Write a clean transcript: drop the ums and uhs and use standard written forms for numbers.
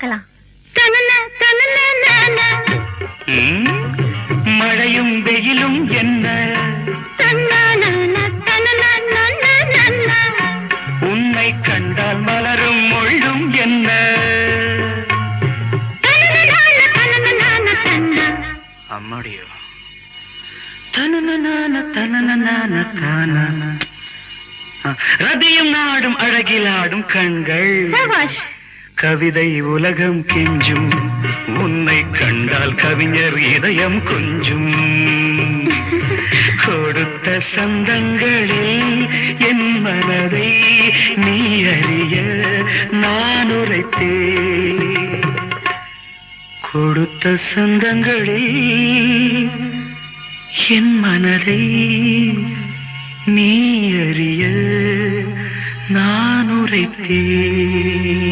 பார்க்கலாம். மழையும் வெயிலும் என்ன, உன்னை கண்டால் மலரும் முள்ளும் என்ன, அம்மாடியோ ரதியும் நாடும் அழகிலாடும் கண்கள், கவிதை உலகம் கெஞ்சும், உன்னை கண்டால் கவிஞர் இதயம் கொஞ்சும். கொடுத்த சந்தங்களில் என் மனதை நீ அறிய நான் உரைத்தேன். கொடுத்த சந்தங்களில் என் மனதை நீ அறிய நான் உரைத்தேன்.